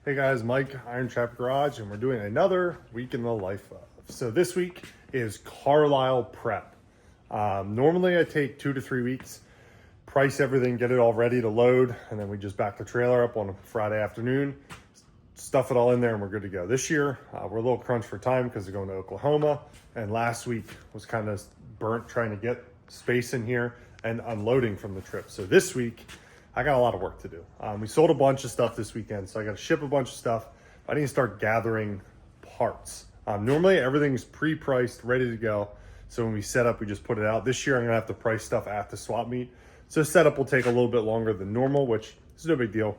Hey guys, Mike, IronTrap Garage, and we're doing another week in the life of. So this week is Carlisle prep. Normally I take 2 to 3 weeks, price everything, get it all ready to load, and then we just back the trailer up on a Friday afternoon, stuff it all in there, and we're good to go. This year, we're a little crunched for time because we're going to Oklahoma, and last week was kind of burnt trying to get space in here and unloading from the trip. So this week, I got a lot of work to do. We sold a bunch of stuff this weekend, so I got to ship a bunch of stuff. I need to start gathering parts. Normally everything's pre-priced, ready to go. So when we set up, we just put it out. This year I'm gonna have to price stuff at the swap meet. So setup will take a little bit longer than normal, which is no big deal.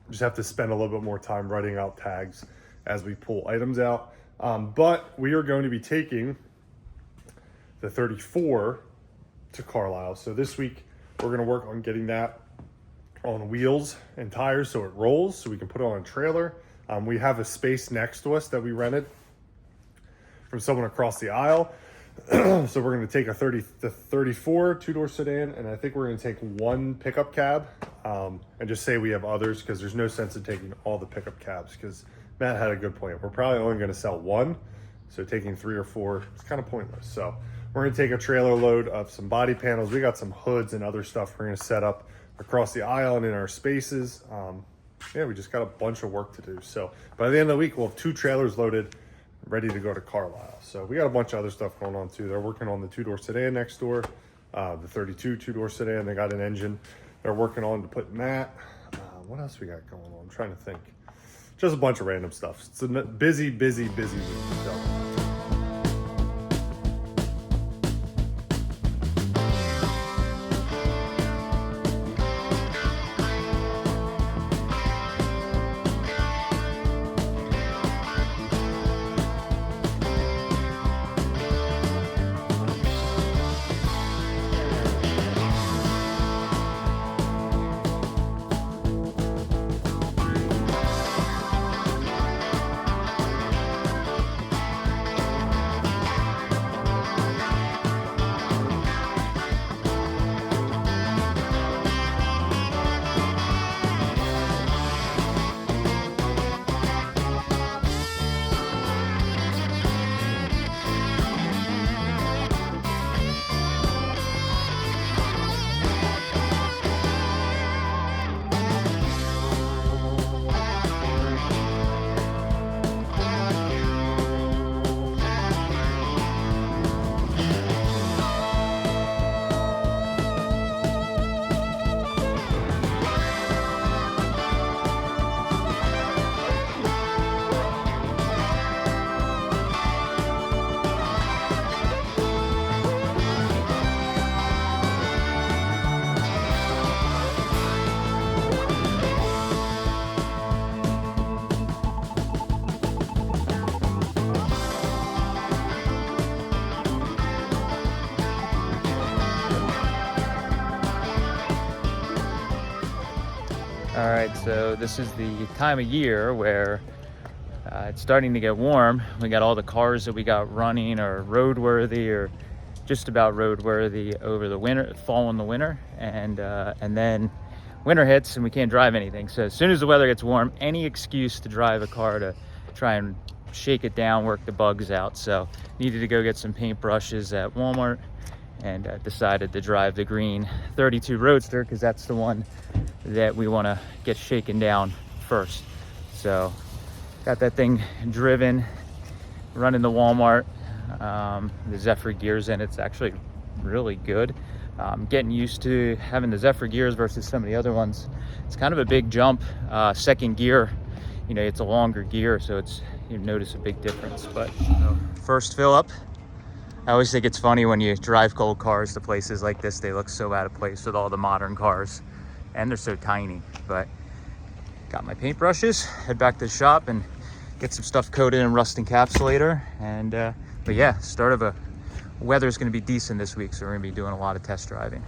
Just have to spend a little bit more time writing out tags as we pull items out. But we are going to be taking the 34 to Carlisle. So this week we're gonna work on getting that on wheels and tires so it rolls, so we can put it on a trailer. We have a space next to us that we rented from someone across the aisle. So we're going to take the 34 two-door sedan, and I think we're going to take one pickup cab, and just say we have others, because there's no sense in taking all the pickup cabs, because Matt had a good point. We're probably only going to sell one, so taking 3 or 4 is kind of pointless. So we're going to take a trailer load of some body panels. We got some hoods and other stuff we're going to set up across the aisle and in our spaces. Yeah, we just got a bunch of work to do. So by the end of the week, we'll have 2 trailers loaded, ready to go to Carlisle. So we got a bunch of other stuff going on too. They're working on the 2-door sedan next door, the 32 2-door sedan. They got an engine they're working on to put in that. What else we got going on? I'm trying to think. Just a bunch of random stuff. It's a busy week. So. All right, so this is the time of year where it's starting to get warm. We got all the cars that we got running are roadworthy or just about roadworthy over the winter, fall and the winter, and then winter hits and we can't drive anything. So as soon as the weather gets warm, any excuse to drive a car to try and shake it down, work the bugs out. So needed to go get some paintbrushes at Walmart, and decided to drive the green 32 Roadster because that's the one that we want to get shaken down first. So got that thing driven, running the Walmart. The Zephyr gears in it's actually really good. Getting used to having the Zephyr gears versus some of the other ones. It's kind of a big jump. Second gear, you know, it's a longer gear, so it's, you notice a big difference. But first fill up. I always think it's funny when you drive cold cars to places like this, they look so out of place with all the modern cars, and they're so tiny. But got my paintbrushes, head back to the shop and get some stuff coated in rust encapsulator. And but yeah, start of a weather's going to be decent this week, so we're going to be doing a lot of test driving.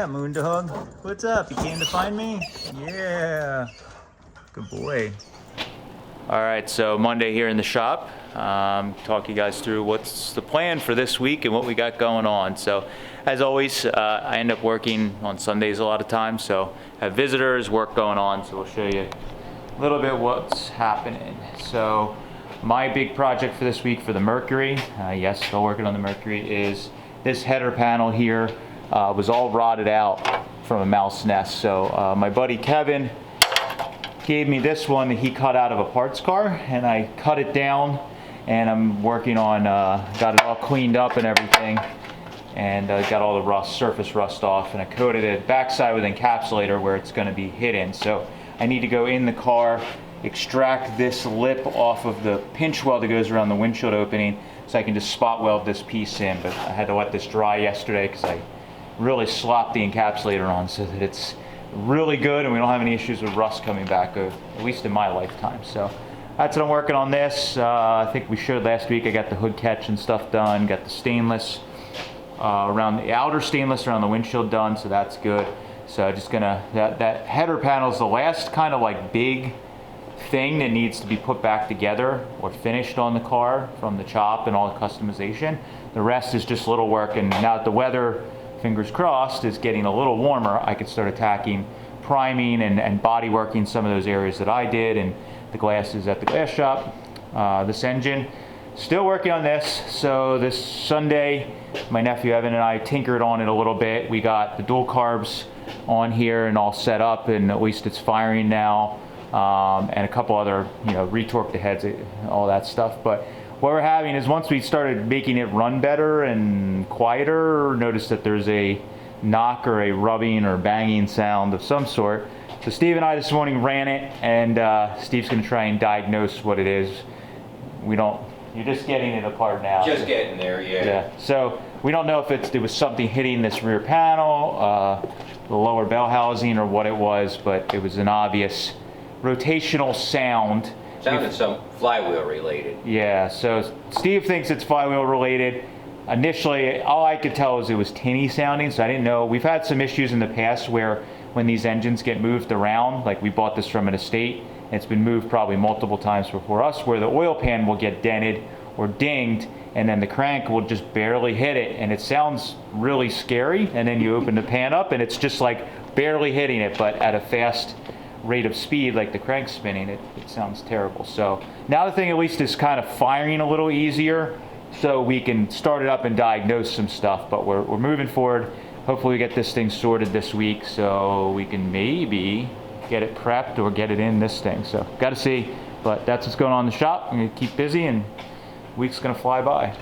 Yeah, Moondog. What's up? You came to find me? Yeah. Good boy. All right, so Monday here in the shop. Talk you guys through what's the plan for this week and what we got going on. So, as always, I end up working on Sundays a lot of times. So, have visitors, work going on. So, we'll show you a little bit what's happening. So, my big project for this week for the Mercury, yes, still working on the Mercury, is this header panel here. Was all rotted out from a mouse nest. So, my buddy Kevin gave me this one that he cut out of a parts car, and I cut it down, and I'm working on got it all cleaned up and everything, and got all the surface rust off, and I coated it backside with encapsulator where it's going to be hidden. So I need to go in the car, extract this lip off of the pinch weld that goes around the windshield opening, so I can just spot weld this piece in. But I had to let this dry yesterday because I really slopped the encapsulator on so that it's really good and we don't have any issues with rust coming back, at least in my lifetime. So that's what I'm working on this. I think we showed last week I got the hood catch and stuff done, got the stainless around the outer stainless around the windshield done, so that's good. So just gonna, that header panel is the last kind of like big thing that needs to be put back together or finished on the car from the chop and all the customization. The rest is just little work, and now that the weather, fingers crossed, is getting a little warmer, I could start attacking priming and body working some of those areas that I did, and the glasses at the glass shop. This engine, still working on this. So this Sunday, my nephew Evan and I tinkered on it a little bit. We got the dual carbs on here and all set up, and at least it's firing now, and a couple other, retorque the heads, all that stuff. But what we're having is, once we started making it run better and quieter, notice that there's a knock or a rubbing or banging sound of some sort. So Steve and I this morning ran it, and Steve's going to try and diagnose what it is. You're just getting it apart now. Just getting there, yeah. Yeah. So we don't know if it was something hitting this rear panel, the lower bell housing, or what it was, but it was an obvious rotational sound. Sounded some flywheel related. Yeah, so Steve thinks it's flywheel related. Initially, all I could tell was it was tinny sounding, so I didn't know. We've had some issues in the past where when these engines get moved around, like we bought this from an estate, and it's been moved probably multiple times before us, where the oil pan will get dented or dinged, and then the crank will just barely hit it, and it sounds really scary, and then you open the pan up, and it's just like barely hitting it, but at a fast rate of speed, like the crank spinning, it sounds terrible. So now the thing at least is kind of firing a little easier, so we can start it up and diagnose some stuff. But we're moving forward. Hopefully we get this thing sorted this week so we can maybe get it prepped or get it in this thing. So got to see, but that's what's going on in the shop. I'm going to keep busy, and week's going to fly by.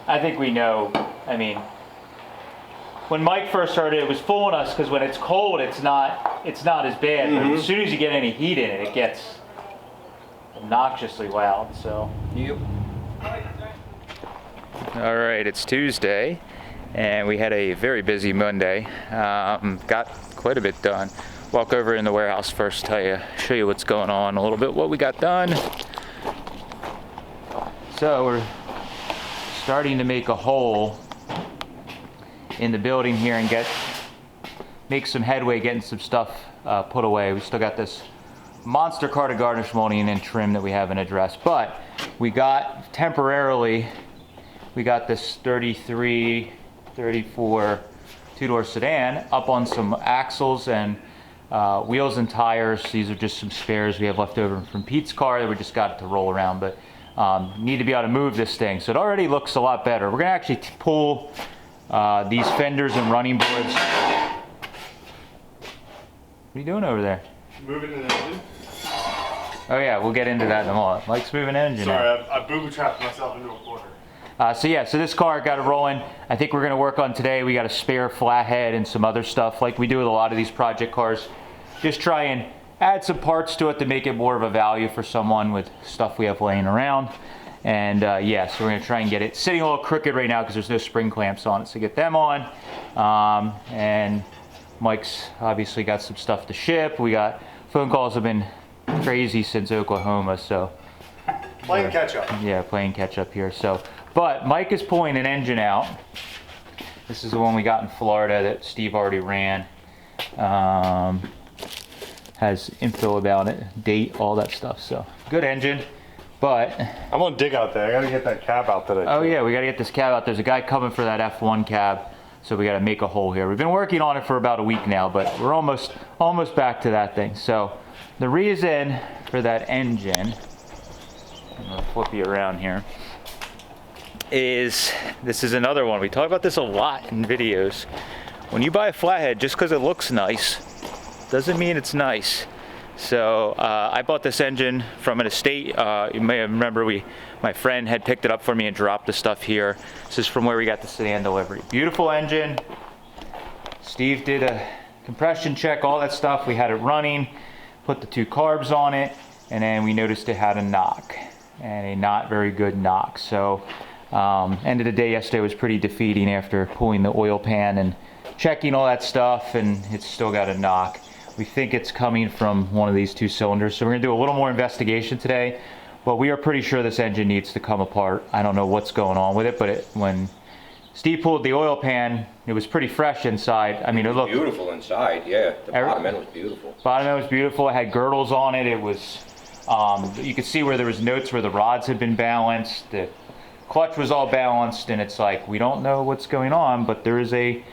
I think we know. I mean, when Mike first started, it was fooling us because when it's cold, it's not as bad. But as soon as you get any heat in it, it gets obnoxiously loud. So. Yep. All right, it's Tuesday, and we had a very busy Monday. Got quite a bit done. Walk over in the warehouse first, show you what's going on a little bit, what we got done. So we're starting to make a hole in the building here and make some headway getting some stuff put away. We still got this monster cart of garnish molding and trim that we haven't addressed, but we got this 33, 34 two-door sedan up on some axles and wheels and tires. These are just some spares we have left over from Pete's car that we just got to roll around, but need to be able to move this thing. So it already looks a lot better. We're gonna actually pull these fenders and running boards. What are you doing over there? Moving an engine. Oh yeah, we'll get into that in a moment. Mike's moving engine now. Sorry, I booby trapped myself into a corner. So this car got it rolling. I think we're gonna work on today. We got a spare flathead and some other stuff like we do with a lot of these project cars. Just try and add some parts to it to make it more of a value for someone with stuff we have laying around. And yeah, so we're gonna try and get it sitting a little crooked right now because there's no spring clamps on it. So get them on. And Mike's obviously got some stuff to ship. We got phone calls have been crazy since Oklahoma, so. Playing catch up. Yeah, playing catch up here. So, but Mike is pulling an engine out. This is the one we got in Florida that Steve already ran. Has info about it, date, all that stuff. So good engine, but I'm gonna dig out there. I gotta get that cab out today. oh yeah, we gotta get this cab out. There's a guy coming for that F1 cab, so we gotta make a hole here. We've been working on it for about a week now, but we're almost back to that thing. So the reason for that engine, I'm gonna flip you around here, is this is another one. We talk about this a lot in videos. When you buy a flathead, just because it looks nice, doesn't mean it's nice. So I bought this engine from an estate. You may remember my friend had picked it up for me and dropped the stuff here. This is from where we got the sedan delivery. Beautiful engine. Steve did a compression check, all that stuff. We had it running, put the 2 carbs on it, and then we noticed it had a knock, and a not very good knock. So end of the day yesterday was pretty defeating after pulling the oil pan and checking all that stuff, and it's still got a knock. We think it's coming from one of these 2 cylinders, so we're gonna do a little more investigation today, but we are pretty sure this engine needs to come apart. I don't know what's going on with it, but when Steve pulled the oil pan, it was pretty fresh inside. I mean, it looked Beautiful inside, yeah. The bottom end was beautiful. bottom end was beautiful. It had girdles on it. It was, you could see where there was notes where the rods had been balanced. The clutch was all balanced, and it's like, we don't know what's going on, but there is a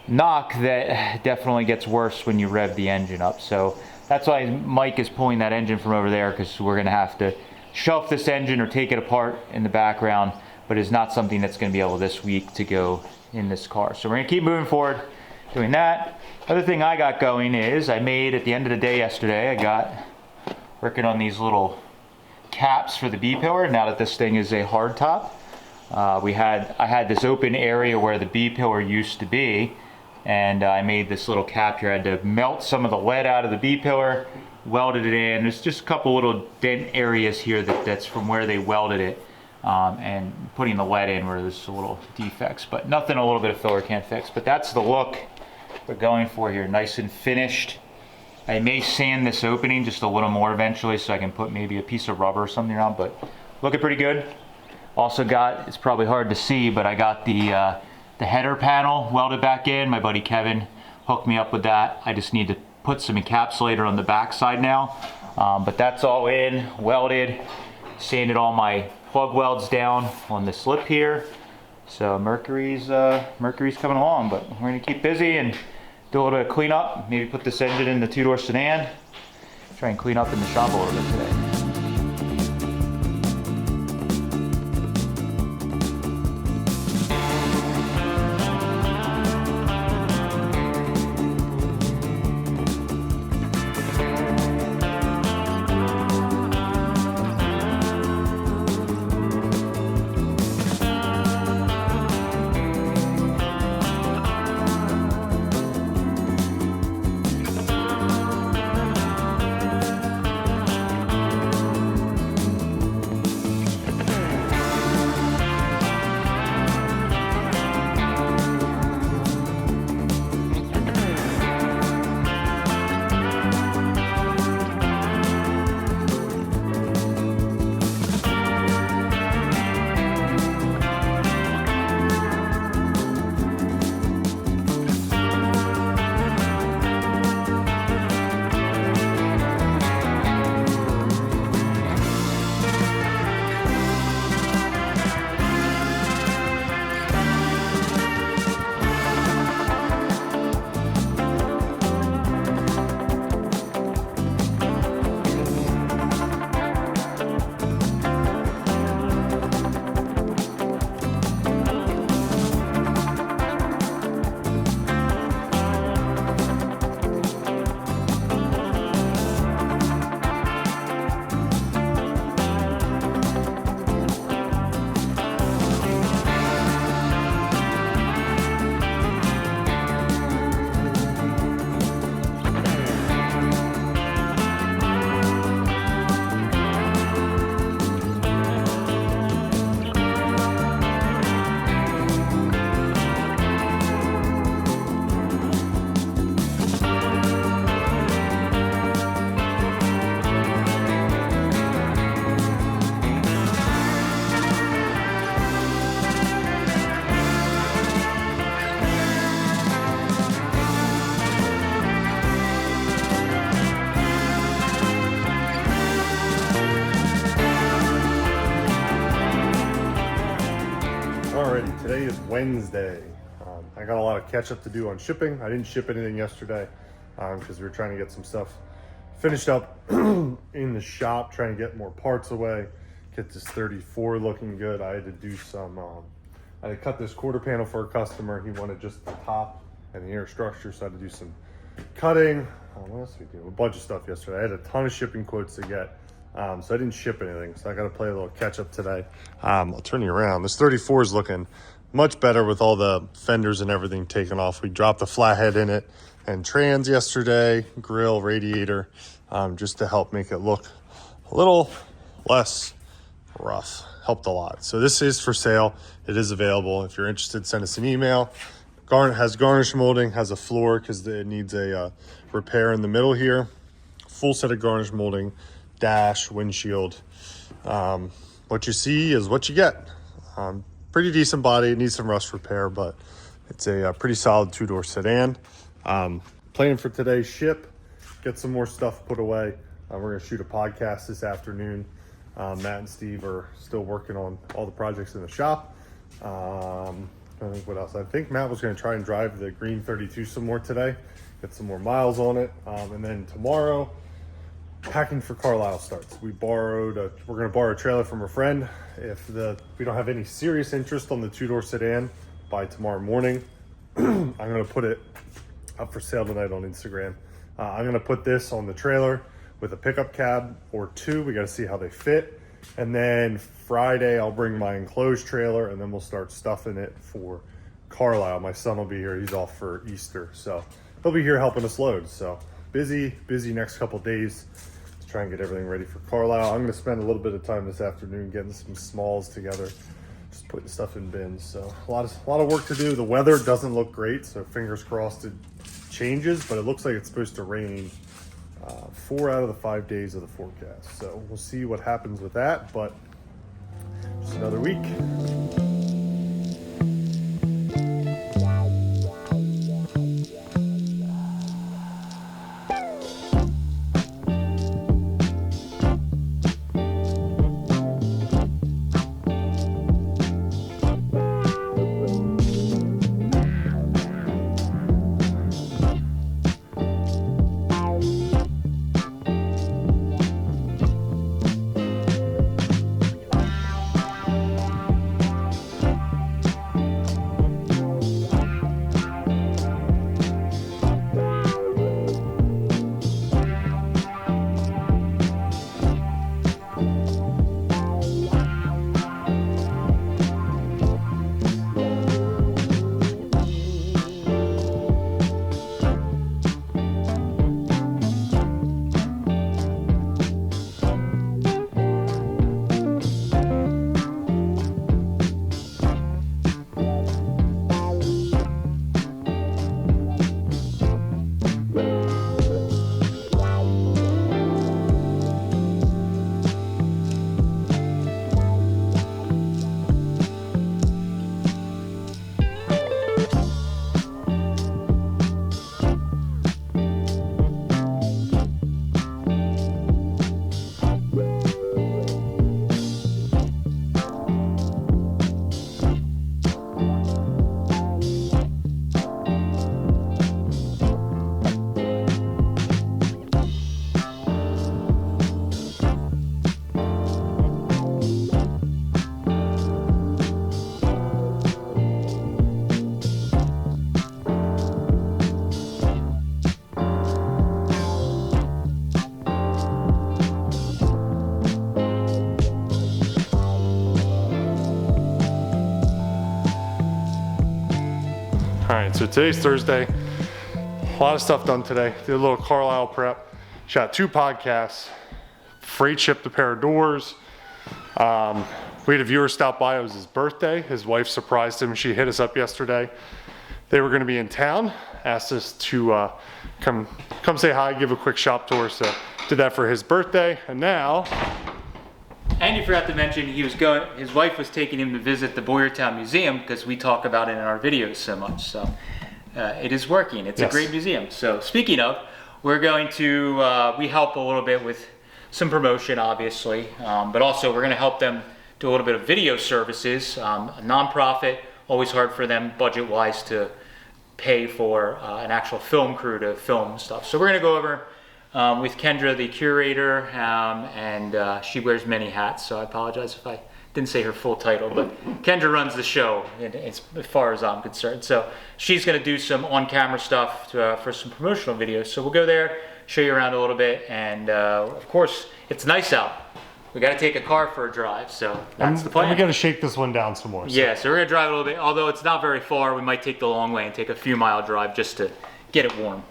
knock that definitely gets worse when you rev the engine up. So that's why Mike is pulling that engine from over there, because we're gonna have to shelf this engine or take it apart in the background, but it's not something that's gonna be able this week to go in this car. So we're gonna keep moving forward doing that. Other thing I got going is I made, at the end of the day yesterday, I got working on these little caps for the B-pillar now that this thing is a hard top. I had this open area where the B-pillar used to be, and I made this little cap here. I had to melt some of the lead out of the B-pillar, welded it in. There's just a couple little dent areas here that's from where they welded it, and putting the lead in where there's a little defects, but nothing a little bit of filler can't fix. But that's the look we're going for here, nice and finished. I may sand this opening just a little more eventually so I can put maybe a piece of rubber or something around, but looking pretty good. Also got, it's probably hard to see, but I got the header panel welded back in. My buddy Kevin hooked me up with that. I just need to put some encapsulator on the back side now. But that's all in, welded, sanded all my plug welds down on this lip here. So Mercury's coming along, but we're gonna keep busy and do a little bit of cleanup. Maybe put this engine in the 2-door sedan. Try and clean up in the shop a little bit today. Wednesday. I got a lot of catch up to do on shipping. I didn't ship anything yesterday because we were trying to get some stuff finished up in the shop, trying to get more parts away, get this 34 looking good. I had to do some, I had to cut this quarter panel for a customer. He wanted just the top and the inner structure, so I had to do some cutting. What else did we do? A bunch of stuff yesterday. I had a ton of shipping quotes to get. So I didn't ship anything, so I got to play a little catch up today. I'll turn you around. This 34 is looking much better with all the fenders and everything taken off. We dropped the flathead in it and trans yesterday, grill, radiator, just to help make it look a little less rough. Helped a lot. So this is for sale. It is available. If you're interested, send us an email. Has garnish molding, has a floor because it needs a repair in the middle here. Full set of garnish molding, dash, windshield. What you see is what you get. Pretty decent body. It needs some rust repair, but it's a pretty solid two-door sedan. Planning for today's ship, get some more stuff put away. We're going to shoot a podcast this afternoon. Matt and Steve are still working on all the projects in the shop. I think what else? I think Matt was going to try and drive the green 32 some more today, get some more miles on it. And then tomorrow, packing for Carlisle starts. We're going to borrow a trailer from a friend. If we don't have any serious interest on the two-door sedan by tomorrow morning, I'm going to put it up for sale tonight on Instagram. I'm going to put this on the trailer with a pickup cab or two. We got to see how they fit. And then Friday, I'll bring my enclosed trailer and then we'll start stuffing it for Carlisle. My son will be here. He's off for Easter. So he'll be here helping us load. So busy next couple days to try and get everything ready for Carlisle. I'm going to spend a little bit of time this afternoon getting some smalls together, just putting stuff in bins. So a lot of work to do. The weather doesn't look great, so fingers crossed it changes, but it looks like it's supposed to rain 4 out of the 5 days of the forecast. So we'll see what happens with that, but just another week. All right, so today's Thursday. A lot of stuff done today. Did a little Carlisle prep. Shot 2 podcasts. Freight shipped a pair of doors. We had a viewer stop by. It was his birthday. His wife surprised him. She hit us up yesterday. They were going to be in town. Asked us to come say hi, give a quick shop tour. So did that for his birthday. And now... And you forgot to mention his wife was taking him to visit the Boyertown Museum because we talk about it in our videos so much. So it is working. It's a great museum. So speaking of, we're going to, we help a little bit with some promotion, obviously, but also we're going to help them do a little bit of video services, a nonprofit always hard for them budget-wise to pay for an actual film crew to film stuff. So we're gonna go over with Kendra, the curator, and she wears many hats, so I apologize if I didn't say her full title, but Kendra runs the show as far as I'm concerned. So she's gonna do some on-camera stuff for some promotional videos. So we'll go there, show you around a little bit, and of course, it's nice out. We gotta take a car for a drive, so that's the plan. And we gotta shake this one down some more. Yeah, so we're gonna drive a little bit, although it's not very far. We might take the long way and take a few mile drive just to get it warm.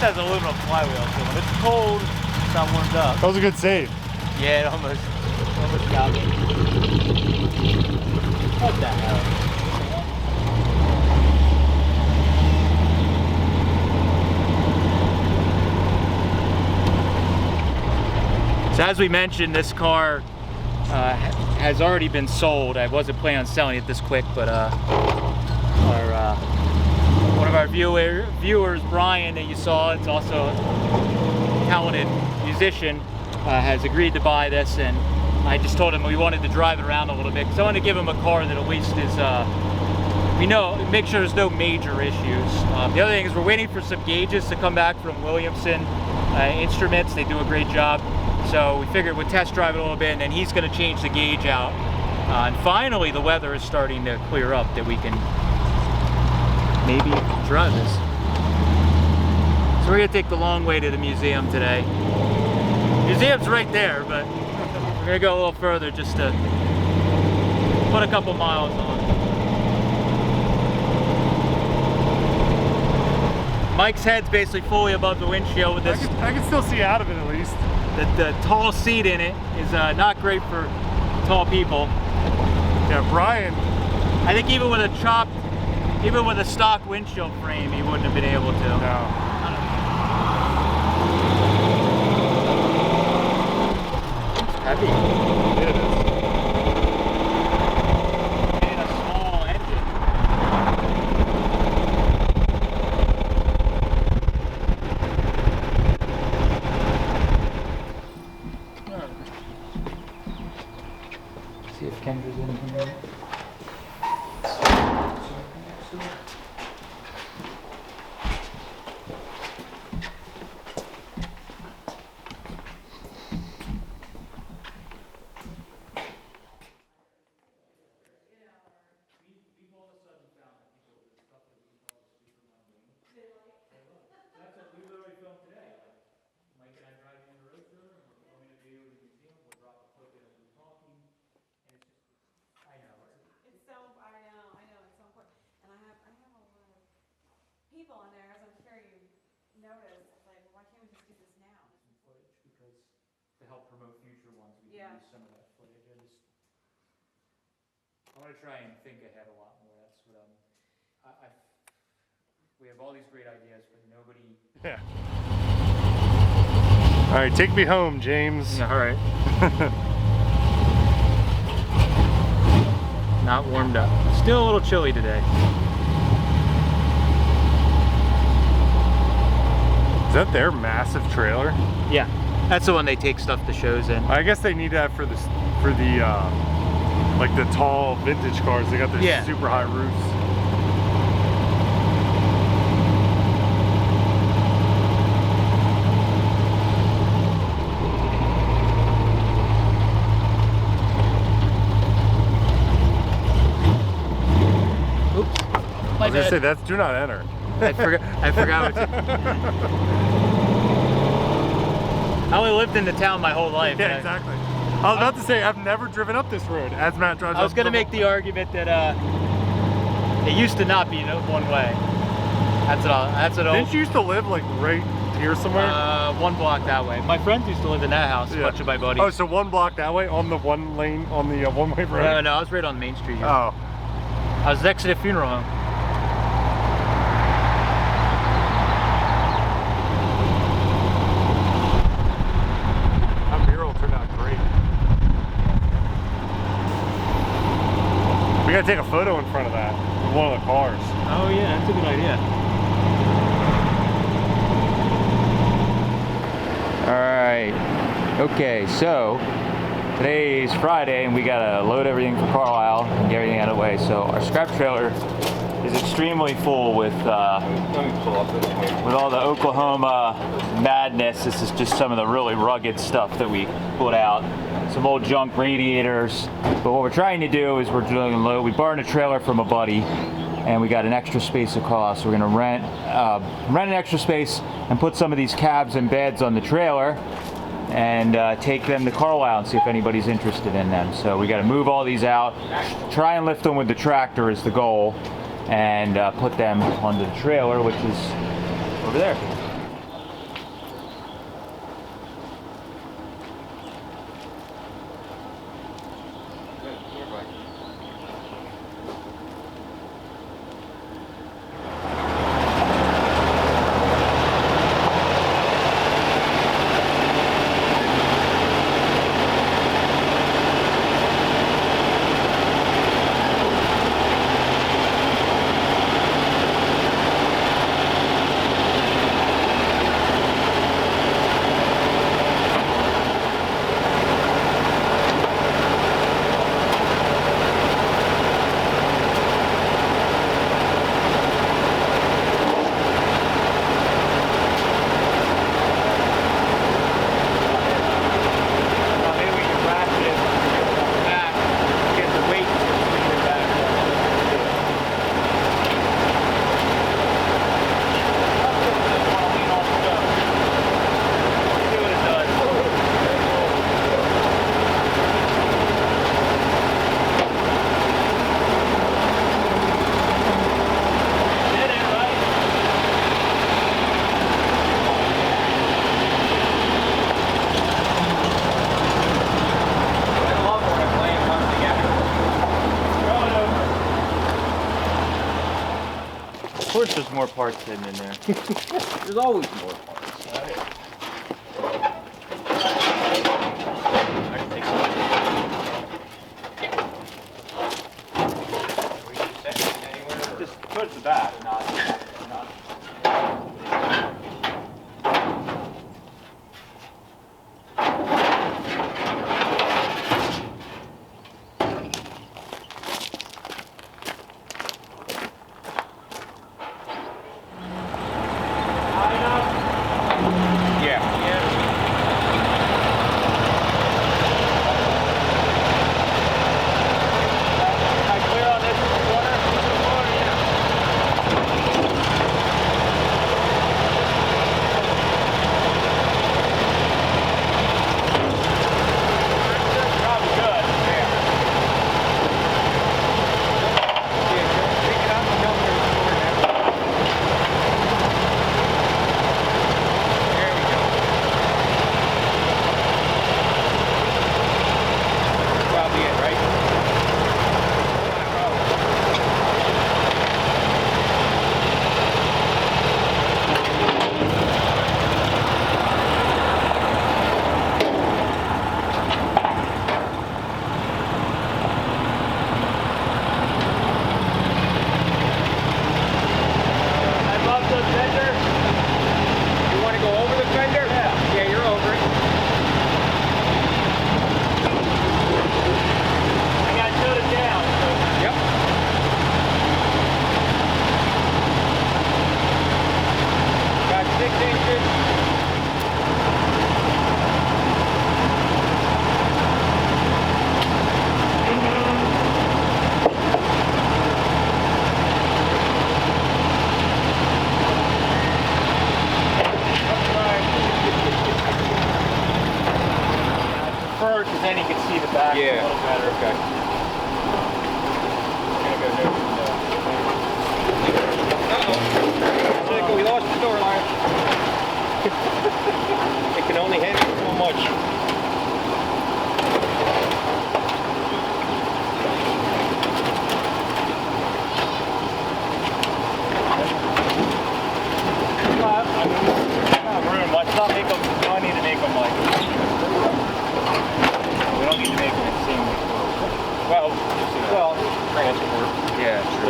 Has aluminum flywheel, so when it's cold, it's not warmed up. That was a good save. Yeah, it almost got me. What the hell? So as we mentioned, this car has already been sold. I wasn't planning on selling it this quick, but one of our viewers, Brian, that you saw, it's also a talented musician, has agreed to buy this, and I just told him we wanted to drive it around a little bit because I want to give him a car that at least is, make sure there's no major issues. The other thing is we're waiting for some gauges to come back from Williamson Instruments. They do a great job, so we figured we'd test drive it a little bit, and then he's going to change the gauge out. And finally, the weather is starting to clear up that we can maybe drive this. So we're gonna take the long way to the museum today. Museum's right there, but we're gonna go a little further just to put a couple miles on. Mike's head's basically fully above the windshield with this. I can still see out of it at least. The tall seat in it is not great for tall people. Yeah, Brian. I think even with a stock windshield frame, he wouldn't have been able to. No. It's heavy. It is. And a small engine. See if Kendra's in here. People on there, as I'm sure you noticed, like, why can't we just do this now? Footage, because to help promote future ones, we Yeah. can use some of that footage. I want to try and think ahead a lot more. That's what we have all these great ideas, but nobody. Yeah. All right, take me home, James. Yeah, all right. Not warmed up. Still a little chilly today. Is that their massive trailer? Yeah, that's the one they take stuff to shows in. I guess they need that for the like the tall vintage cars. They got their super high roofs. Oops. I was gonna say that's do not enter. I forgot what I only lived in the town my whole life. Yeah, exactly. I was about to say, I've never driven up this road as Matt drives I was up gonna the- make the argument that it used to not be one way. That's an old. Didn't you used to live like right here somewhere? 1 block that way. My friends used to live in that house. A Yeah. bunch of my buddies. Oh, so 1 block that way on the 1 lane, on the one-way road? No, no, I was right on Main Street here. Oh. I was next to the funeral home. That mural turned out great. We gotta take a photo in front of that, with one of the cars. Oh yeah, that's a good idea. All right. Okay, so today's Friday and we gotta load everything for Carlisle and get everything out of the way. So our scrap trailer is extremely full with Let me pull up this way. all the Oklahoma madness. This is just some of the really rugged stuff that we put out. Some old junk radiators. But what we're trying to do is we're doing load. We borrowed a trailer from a buddy and we got an extra space of cost. So we're gonna rent an extra space and put some of these cabs and beds on the trailer and take them to Carlisle and see if anybody's interested in them. So we gotta move all these out, try and lift them with the tractor is the goal, and put them onto the trailer, which is over there. Of course there's more parts hidden in there. There's always more parts. Just towards the back, not.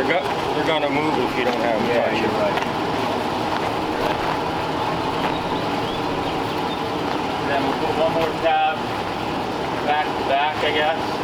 They're gonna move if you don't have them. Yeah, you're right. And then we'll put one more tab back to back, I guess.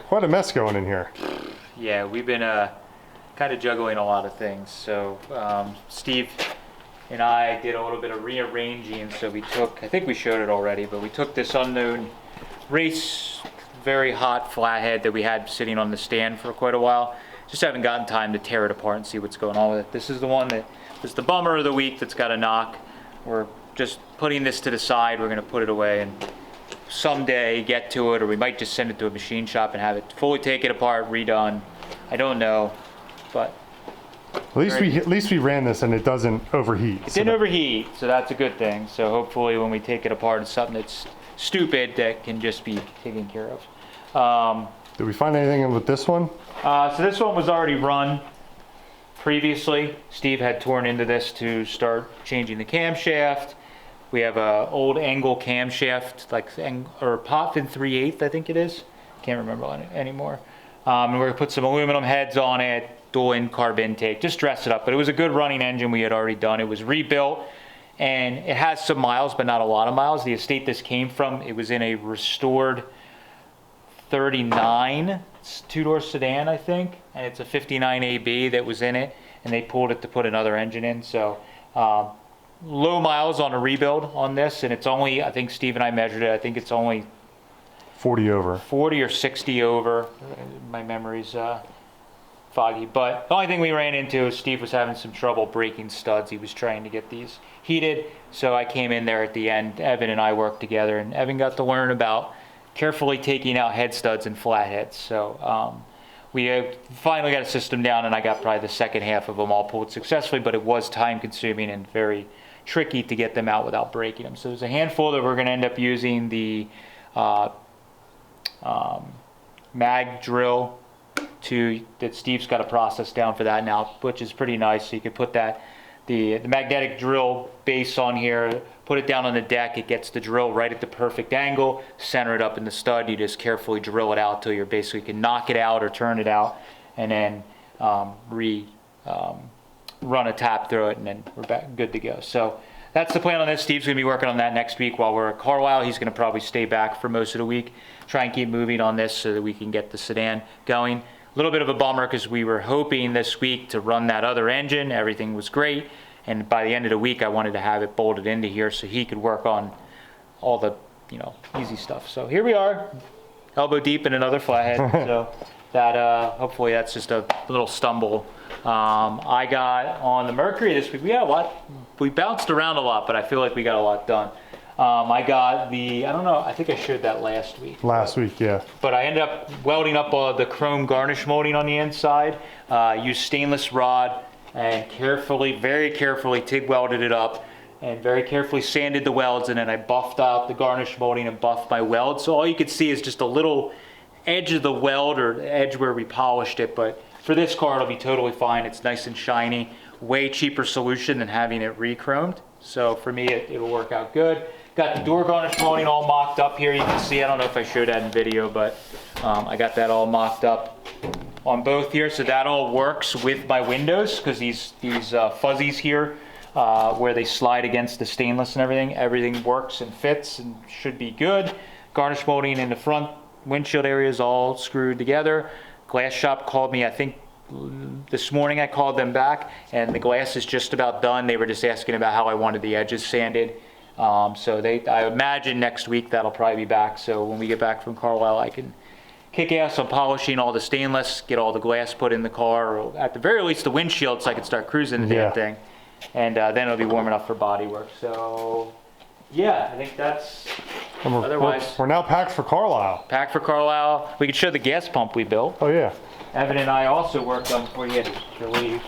Quite a mess going in here. Yeah, we've been kind of juggling a lot of things. So Steve and I did a little bit of rearranging. So we took, I think we showed it already, but we took this unknown race, very hot flathead that we had sitting on the stand for quite a while. Just haven't gotten time to tear it apart and see what's going on with it. This is the one that was the bummer of the week that's got a knock. We're just putting this to the side. We're going to put it away and someday get to it, or we might just send it to a machine shop and have it fully taken apart, redone. I don't know, but at least we ran this and it doesn't overheat. it didn't overheat, so that's a good thing. So hopefully when we take it apart, it's something that's stupid that can just be taken care of. Did we find anything with this one? So this one was already run previously. Steve had torn into this to start changing the camshaft. We have a old angle camshaft, or Potvin 3/8, I think it is. Can't remember anymore. And we're gonna put some aluminum heads on it, dual in carb intake, just dress it up. But it was a good running engine we had already done. It was rebuilt, and it has some miles, but not a lot of miles. The estate this came from, it was in a restored 39. It's two-door sedan, I think, and it's a 59 AB that was in it, and they pulled it to put another engine in. So. Low miles on a rebuild on this, and it's only, I think Steve and I measured it, I think it's only 40 over. 40 or 60 over. My memory's foggy, but the only thing we ran into is Steve was having some trouble breaking studs. He was trying to get these heated, so I came in there at the end. Evan and I worked together, and Evan got to learn about carefully taking out head studs and flatheads. So we finally got a system down, and I got probably the second half of them all pulled successfully, but it was time consuming and very tricky to get them out without breaking them. So there's a handful that we're going to end up using the mag drill that Steve's got a process down for that now, which is pretty nice. So you could put that the magnetic drill base on here, put it down on the deck. It gets the drill right at the perfect angle, center it up in the stud. You just carefully drill it out till you basically can knock it out or turn it out, and then run a tap through it, and then we're back good to go. So that's the plan on this. Steve's going to be working on that next week while we're at Carlisle. He's going to probably stay back for most of the week, try and keep moving on this so that we can get the sedan going. A little bit of a bummer because we were hoping this week to run that other engine. Everything was great, and by the end of the week I wanted to have it bolted into here so he could work on all the easy stuff. So here we are, elbow deep in another flathead. So that hopefully that's just a little stumble. I got on the Mercury this week. We had a lot. We bounced around a lot, but I feel like we got a lot done. I got I don't know, I think I showed that last week. Last week, yeah. But I ended up welding up the chrome garnish molding on the inside. Used stainless rod and very carefully TIG welded it up and very carefully sanded the welds, and then I buffed out the garnish molding and buffed my weld. So all you could see is just a little edge of the weld, or the edge where we polished it, but for this car it'll be totally fine. It's nice and shiny, way cheaper solution than having it re-chromed. So for me it'll work out good. Got the door garnish molding all mocked up here. You can see, I don't know if I showed that in video, but I got that all mocked up on both here. So that all works with my windows, because these fuzzies here where they slide against the stainless and everything. Everything works and fits and should be good. Garnish molding in the front windshield area is all screwed together. Glass shop called me, I think this morning I called them back, and the glass is just about done. They were just asking about how I wanted the edges sanded. So I imagine next week that'll probably be back. So when we get back from Carlisle, I can kick ass on polishing all the stainless, get all the glass put in the car, or at the very least the windshield, so I can start cruising the damn thing. And then it'll be warm enough for body work. So yeah, I think that's, otherwise. We're now packed for Carlisle. Packed for Carlisle. We can show the gas pump we built. Oh yeah. Evan and I also worked on before you had to leave.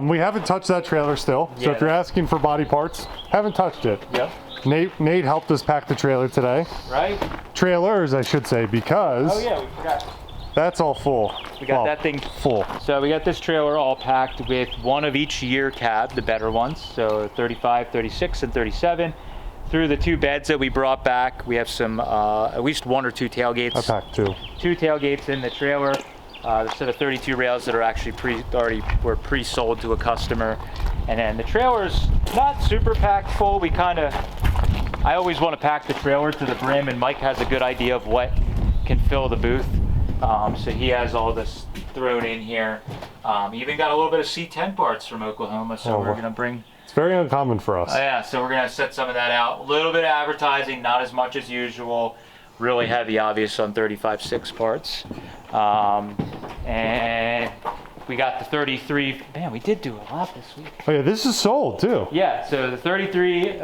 We haven't touched that trailer still. So if you're asking for body parts, haven't touched it. Yep. Nate helped us pack the trailer today. Right? Trailers, I should say, because Oh yeah, we forgot. that's all full. We got that thing full. So we got this trailer all packed with one of each year cab, the better ones. So 35, 36, and 37. Through the 2 beds that we brought back, we have some, at least 1 or 2 tailgates. I packed 2. 2 tailgates in the trailer. A set of 32 rails that are actually already were pre-sold to a customer. And then the trailer's not super packed full. I always want to pack the trailer to the brim, and Mike has a good idea of what can fill the booth. So he has all this thrown in here. Even got a little bit of C10 parts from Oklahoma, so we're gonna bring. It's very uncommon for us. Yeah, so we're gonna set some of that out. A little bit of advertising, not as much as usual. Really heavy, obvious, on 35.6 parts. And we got the 33. Man, we did do a lot this week. Oh yeah, this is sold too. Yeah, so the 33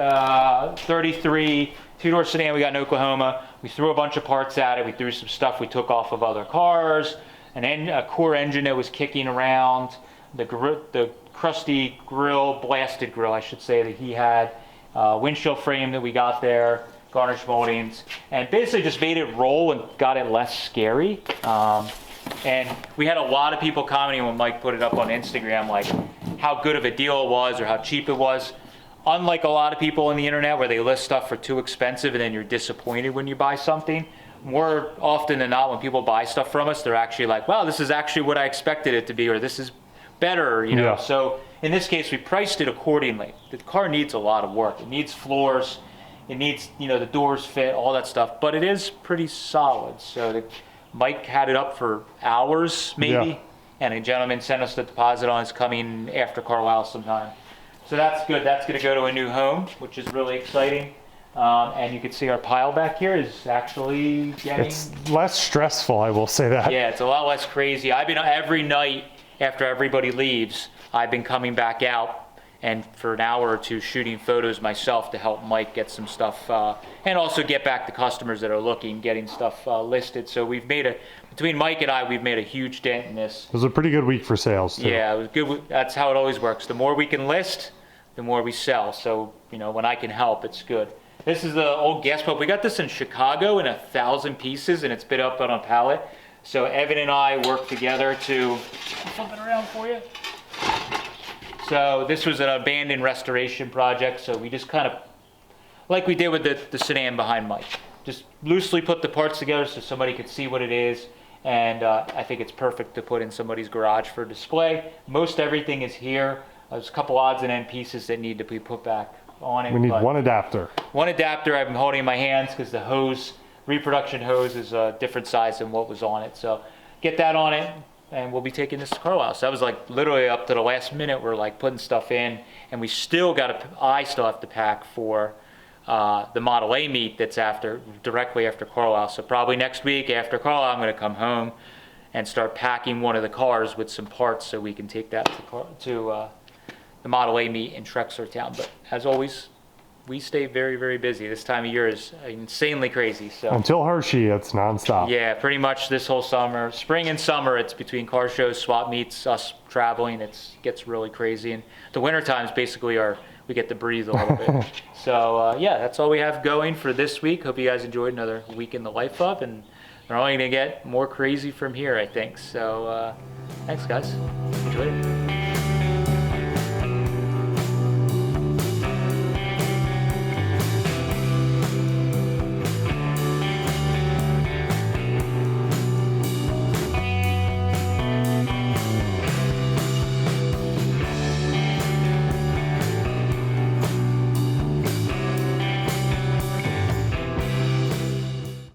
2-door sedan we got in Oklahoma. We threw a bunch of parts at it. We threw some stuff we took off of other cars. A core engine that was kicking around. The crusty grill, blasted grill, I should say, that he had. Windshield frame that we got there. Garnish moldings, and basically just made it roll and got it less scary. And we had a lot of people commenting when Mike put it up on Instagram, like how good of a deal it was or how cheap it was. Unlike a lot of people on the internet where they list stuff for too expensive and then you're disappointed when you buy something, more often than not when people buy stuff from us, they're actually like, wow, this is actually what I expected it to be, or this is better, you know. Yeah. So in this case, we priced it accordingly. The car needs a lot of work. It needs floors. It needs, the doors fit, all that stuff, but it is pretty solid. So Mike had it up for hours, maybe, and a gentleman sent us the deposit on. It's coming after Carlisle sometime. So that's good. That's going to go to a new home, which is really exciting. And you can see our pile back here is actually getting... It's less stressful, I will say that. Yeah, it's a lot less crazy. I've been, every night after everybody leaves, I've been coming back out and for an hour or 2 shooting photos myself to help Mike get some stuff, and also get back to customers that are looking, getting stuff listed. So between Mike and I, we've made a huge dent in this. It was a pretty good week for sales too. Yeah, it was good. That's how it always works. The more we can list, the more we sell. So, when I can help, it's good. This is the old gas pump. We got this in Chicago in 1,000 pieces, and it's been up on a pallet. So Evan and I worked together to flip it around for you. So this was an abandoned restoration project, so we just kind of, like we did with the sedan behind Mike, just loosely put the parts together so somebody could see what it is, and I think it's perfect to put in somebody's garage for display. Most everything is here. There's a couple odds and end pieces that need to be put back on it. We need one adapter. One adapter I've been holding in my hands because the hose, reproduction hose, is a different size than what was on it. So get that on it, and we'll be taking this to Carlisle. So that was like literally up to the last minute. We're like putting stuff in, and I still have to pack for the Model A meet that's directly after Carlisle. So probably next week after Carlisle, I'm going to come home and start packing one of the cars with some parts so we can take that to the Model A meet in Trexlertown. But as always, we stay very, very busy. This time of year is insanely crazy. So until Hershey, it's nonstop. Yeah, pretty much this whole summer, spring and summer, it's between car shows, swap meets, us traveling. It gets really crazy. And the winter times basically we get to breathe a little bit. So yeah, that's all we have going for this week. Hope you guys enjoyed another week in the life of, and they're only gonna get more crazy from here, I think. So thanks guys, enjoy it.